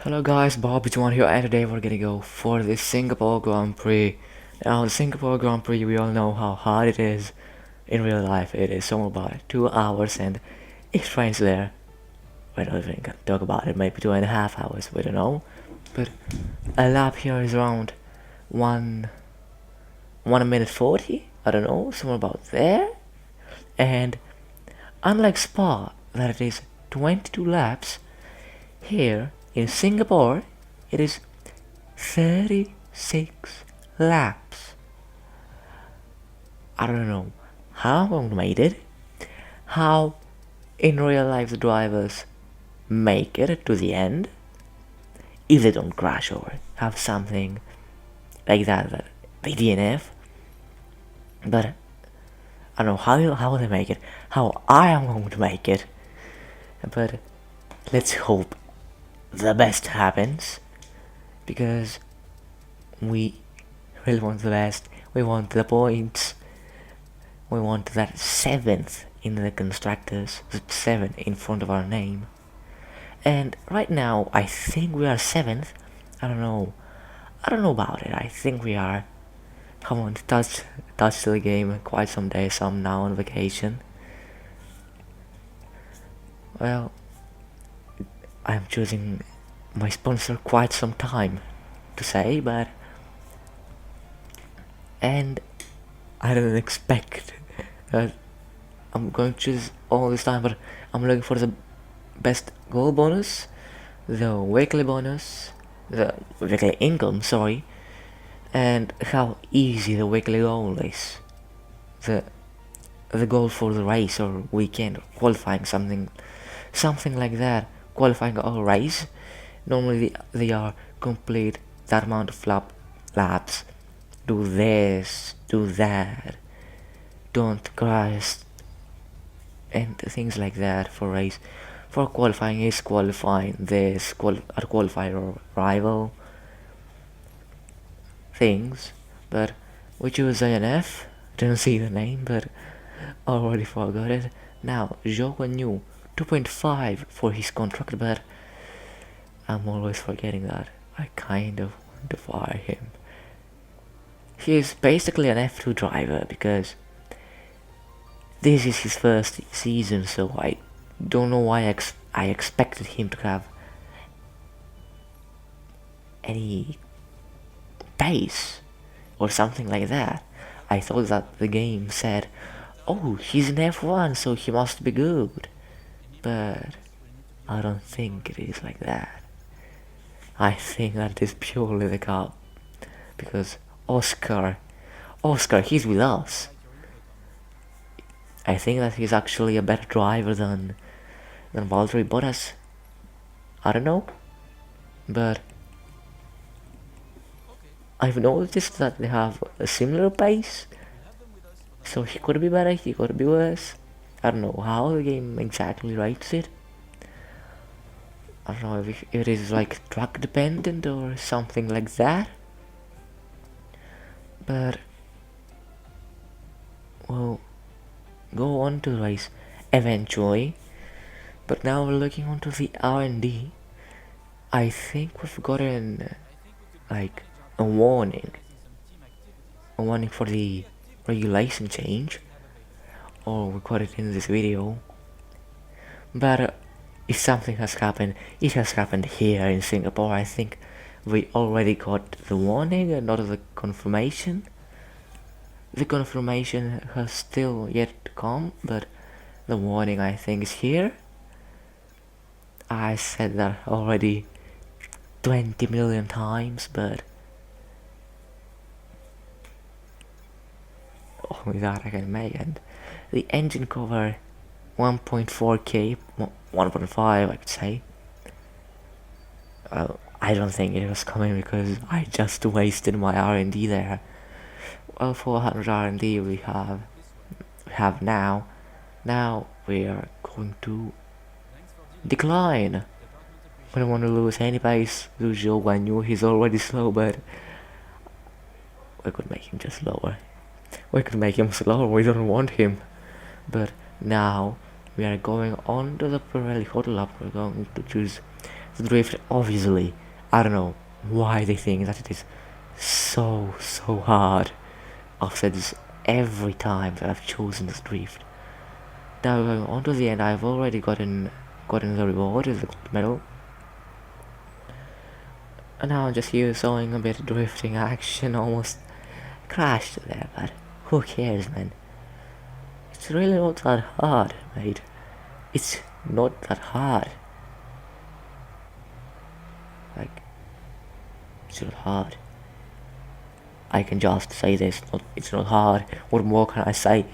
Hello guys, Bob John here, and today we're gonna go for the Singapore Grand Prix. Now, the Singapore Grand Prix, we all know how hard it is in real life. It is somewhere about 2 hours, and it rains there. We don't even gonna talk about it, maybe 2.5 hours, we don't know. But a lap here is around 1 minute 40, I don't know, somewhere about there. And unlike Spa, that it is 22 laps, here in Singapore, it is 36 laps. I don't know how long made it, how in real life the drivers make it to the end, if they don't crash or have something like that they DNF. But I don't know how they make it, how I am going to make it. But let's hope the best happens, because we really want the best. We want the points. We want that 7th in the constructors, the 7 in front of our name. And right now, I think we are 7th. I don't know about it. I think we are. Come on, touch the game quite some days. I'm now on vacation. Well, I'm choosing my sponsor quite some time to say, and I didn't expect that I'm going to choose all this time, but I'm looking for the best goal bonus, the weekly bonus, the weekly income, sorry, and how easy the weekly goal is. The goal for the race or weekend or qualifying, something like that. Qualifying or race, normally they are complete that amount of laps, do this, do that, don't crash, and things like that. For race, for qualifying is qualifying this, qualify or rival things. But we choose INF, didn't see the name, but already forgot it. Now, Zhou New 2.5 for his contract, but I'm always forgetting that. I kind of want to fire him. He is basically an F2 driver, because this is his first season, so I don't know why I expected him to have any pace or something like that. I thought that the game said, oh, he's an F1, so he must be good. But I don't think it is like that. I think that it is purely the car, because Oscar, he's with us. I think that he's actually a better driver than Valtteri Bottas. I don't know, but I've noticed that they have a similar pace, so he could be better, he could be worse. I don't know how the game exactly rates it. I don't know if it is like track dependent or something like that. But we'll go on to the race eventually. But now we're looking onto the R&D. I think we've gotten like a warning for the regulation change, or we got it in this video. But if something has happened, it has happened here in Singapore. I think we already got the warning and not the confirmation. The confirmation has still yet to come, but the warning, I think, is here. I said that already 20 million times, but only that I can make. And the engine cover 1.4k, 1.5 I could say. I don't think it was coming, because I just wasted my R&D there. Well, 400 R&D we have now. Now we are going to decline. We don't want to lose any pace. Lose Zhou Guanyu, he's already slow, but we could make him just slower. We could make him slower, we don't want him. But now we are going on to the Pirelli Hot Lap. We're going to choose The drift, obviously, I don't know why they think that it is so hard. I've said this every time that I've chosen this drift. Now going on to the end, I've already gotten the reward, the gold medal. And now I'm just here showing a bit of drifting action, almost crashed there, but who cares, man? It's really not that hard, mate. It's not that hard. Like, it's not hard. I can just say this, it's not hard. What more can I say?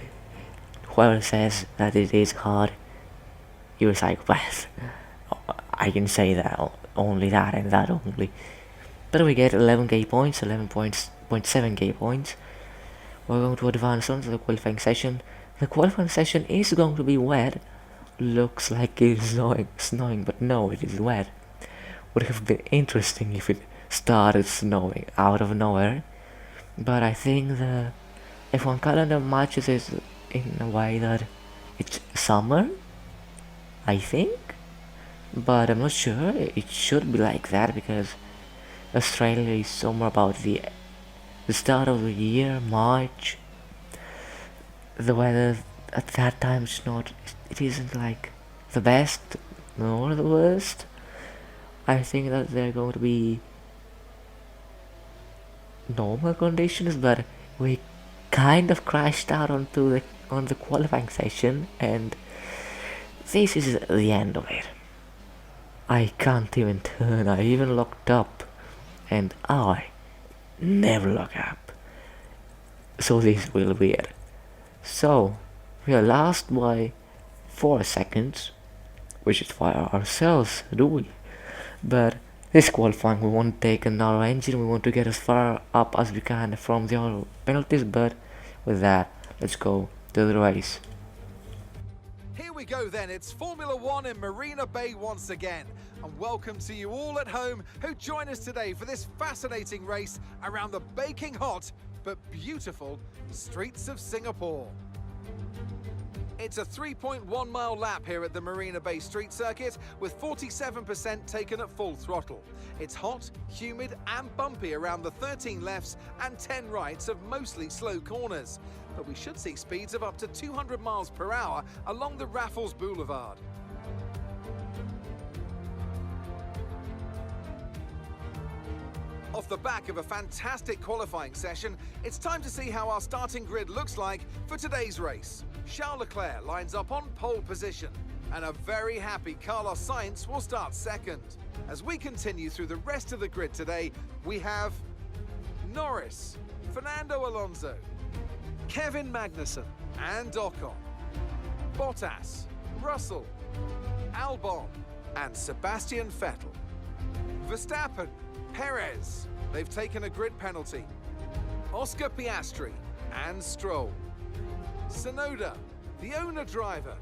Whoever says that it is hard, you're a psychopath. I can say that, only that and that only. But we get 11k points, 11.7k points. We're going to advance on to the qualifying session. The qualifying session is going to be wet. Looks like it's snowing, but no, it is wet. Would have been interesting if it started snowing out of nowhere. But I think the F1 calendar matches it in a way that it's summer, I think. But I'm not sure. It should be like that because Australia is somewhere about the start of the year, March. The weather at that time is not. It isn't like the best nor the worst. I think that they're going to be normal conditions, but we kind of crashed out on the qualifying session, and this is the end of it. I can't even turn. I even locked up, and I never lock up. So this is really weird. So we are last by 4 seconds, which is for ourselves, do we? But this qualifying, we want to take another engine, we want to get as far up as we can from the other penalties, but with that, let's go to the race. Here we go then, it's Formula 1 in Marina Bay once again, and welcome to you all at home who join us today for this fascinating race around the baking hot but beautiful streets of Singapore. It's a 3.1 mile lap here at the Marina Bay Street Circuit with 47% taken at full throttle. It's hot, humid and bumpy around the 13 lefts and 10 rights of mostly slow corners. But we should see speeds of up to 200 miles per hour along the Raffles Boulevard. Off the back of a fantastic qualifying session, it's time to see how our starting grid looks like for today's race. Charles Leclerc lines up on pole position, and a very happy Carlos Sainz will start second. As we continue through the rest of the grid today, we have Norris, Fernando Alonso, Kevin Magnussen and Ocon, Bottas, Russell, Albon and Sebastian Vettel, Verstappen, Perez, they've taken a grid penalty, Oscar Piastri and Stroll, Tsunoda, the owner driver,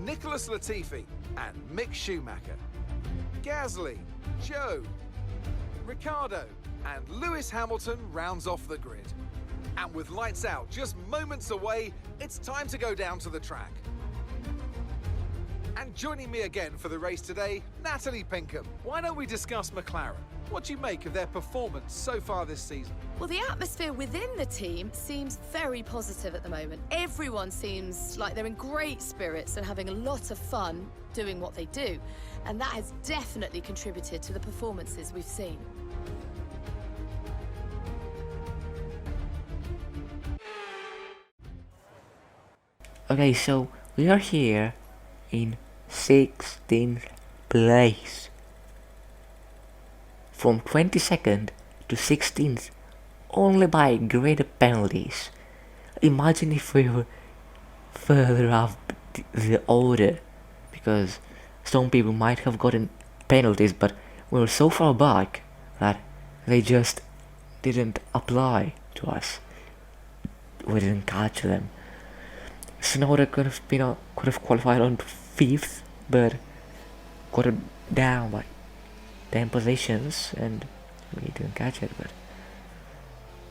Nicholas Latifi and Mick Schumacher, Gasly, Joe, Ricciardo and Lewis Hamilton rounds off the grid. And with lights out just moments away, it's time to go down to the track. And joining me again for the race today, Natalie Pinkham. Why don't we discuss McLaren? What do you make of their performance so far this season? Well, the atmosphere within the team seems very positive at the moment. Everyone seems like they're in great spirits and having a lot of fun doing what they do. And that has definitely contributed to the performances we've seen. Okay, so we are here in 16th place. From 22nd to 16th, only by grid penalties. Imagine if we were further up the order, because some people might have gotten penalties, but we were so far back that they just didn't apply to us. We didn't catch them. Tsunoda could have qualified on 5th, but got it down by 10 positions, and we didn't catch it. But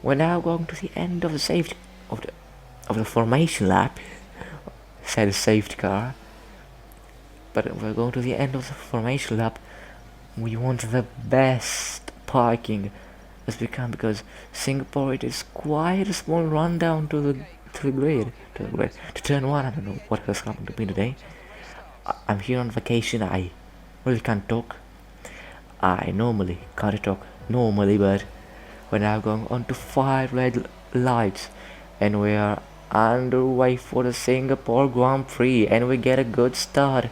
we're now going to the end of the safety of the formation lap. Said safety car, but we're going to the end of the formation lap. we want the best parking as we can, because Singapore, it is quite a small rundown to the grid, to turn one. I don't know what has happened to me today. I'm here on vacation. I really can't talk. I normally can't talk normally, but we're now going on to 5 red lights, and we are underway for the Singapore Grand Prix, and we get a good start.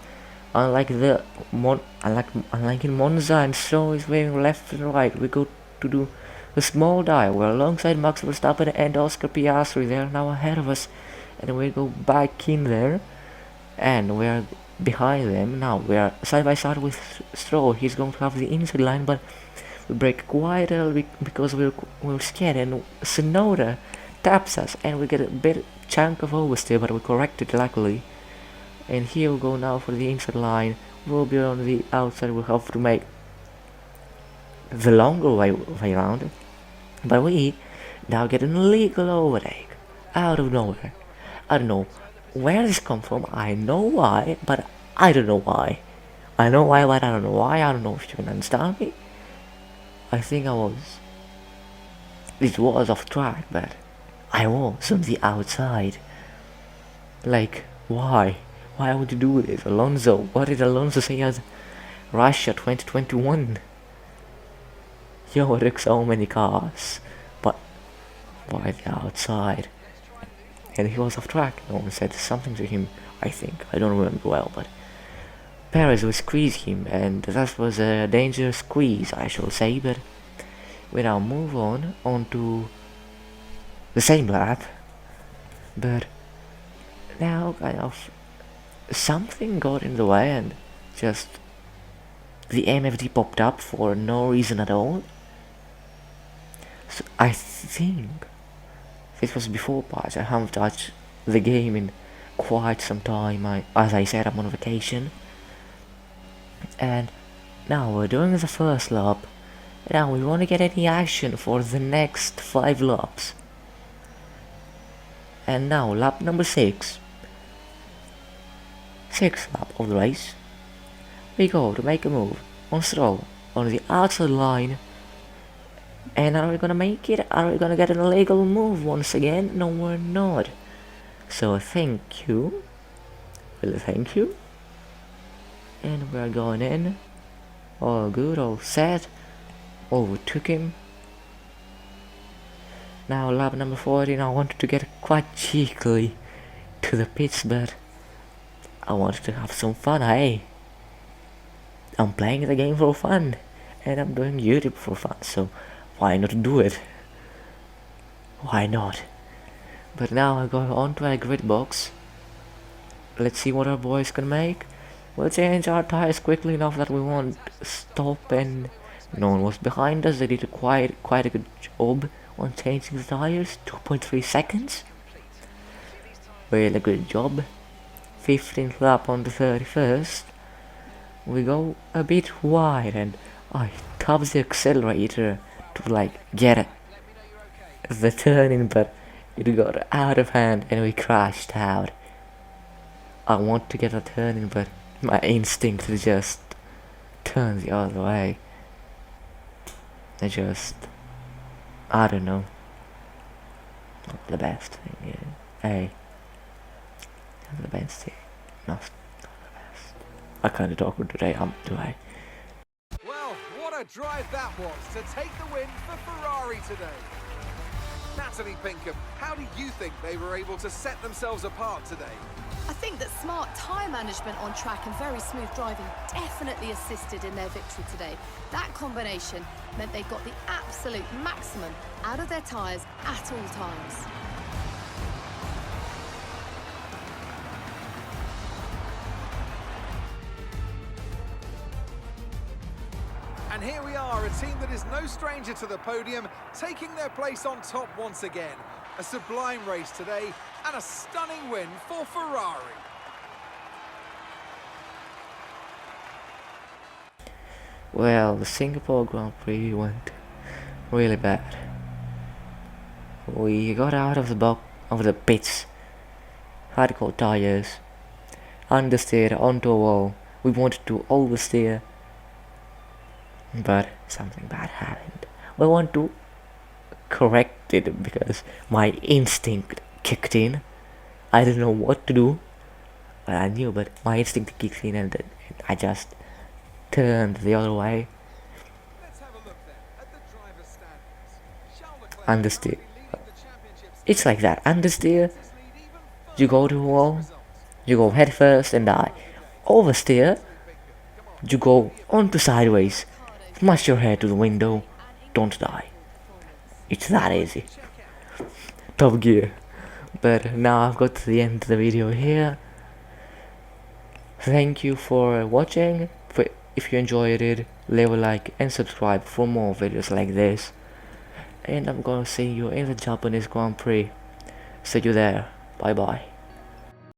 Unlike in Monza and so is waving left and right, we go to do a small dive. We're alongside Max Verstappen and Oscar Piastri. They're now ahead of us, and we go back in there, and we're behind them. Now we're side by side with Stroll. He's going to have the inside line, but we break quite early because we're scared, and Sonoda taps us, and we get a bit chunk of oversteer, but we correct it luckily. And here we go now for the inside line. We'll be on the outside. We'll have to make the longer way around, but we now get an illegal overtake out of nowhere. I don't know where this come from. I know why, but I don't know why. I know why, but I don't know why. I don't know if you can understand me. I think it was off track, but I was on the outside. Like, why? Why would you do this, Alonso? What did Alonso say at Russia 2021? He overtook so many cars, but why the outside? And he was off track. No one said something to him, I think. I don't remember well, but Perez will squeeze him, and that was a dangerous squeeze, I shall say. But we now move on to the same lap, but now kind of something got in the way, and just the MFD popped up for no reason at all. So I think it was before patch. I haven't touched the game in quite some time. As I said, I'm on vacation, and now we're doing the first lap. Now we want to get any action for the next 5 laps. And now lap number 6. 6th lap of the race. We go to make a move on Stroll on the outside line. And are we gonna make it? Are we gonna get an illegal move once again? No, we're not. So thank you. Well, thank you. And we're going in. All good, all set. Overtook him. Now lap number 14. I wanted to get quite cheekily to the pits, but I wanted to have some fun, hey? I'm playing the game for fun, and I'm doing YouTube for fun, so why not do it? Why not? But now I'm going on to a grid box. Let's see what our boys can make. We'll change our tires quickly enough that we won't stop, and no one was behind us. They did quite a good job on changing the tires. 2.3 seconds. Really good job. 15th lap on the 31st. We go a bit wide, and I tap the accelerator to get the turning, but it got out of hand and we crashed out. I want to get a turning, but my instinct just turns the other way. I don't know. Not the best thing, yeah. Hey. Not the best thing. Not the best. I kinda talk today, do I? Well, what a drive that was to take the win for Ferrari today. Natalie Pinkham, how do you think they were able to set themselves apart today? I think that smart tyre management on track and very smooth driving definitely assisted in their victory today. That combination meant they got the absolute maximum out of their tyres at all times. And here we are, a team that is no stranger to the podium, taking their place on top once again. A sublime race today, and a stunning win for Ferrari. Well, the Singapore Grand Prix went really bad. We got out of the pits, hardcore tires, understeer onto a wall. We wanted to oversteer, but something bad happened. I want to correct it because my instinct kicked in. I didn't know what to do. Well, I knew, but my instinct kicked in, and then I just turned the other way. Let's have a look then at the driver's standings. Charles Leclerc Understeer. currently leading the championship It's like that. Understeer. lead even You go to a wall. You go head first and die. Oversteer. You go onto sideways. Smash your head to the window. Don't die. It's that easy. Top Gear. But now I've got to the end of the video here. Thank you for watching. If you enjoyed it, leave a like and subscribe for more videos like this. And I'm gonna see you in the Japanese Grand Prix. See you there. Bye bye.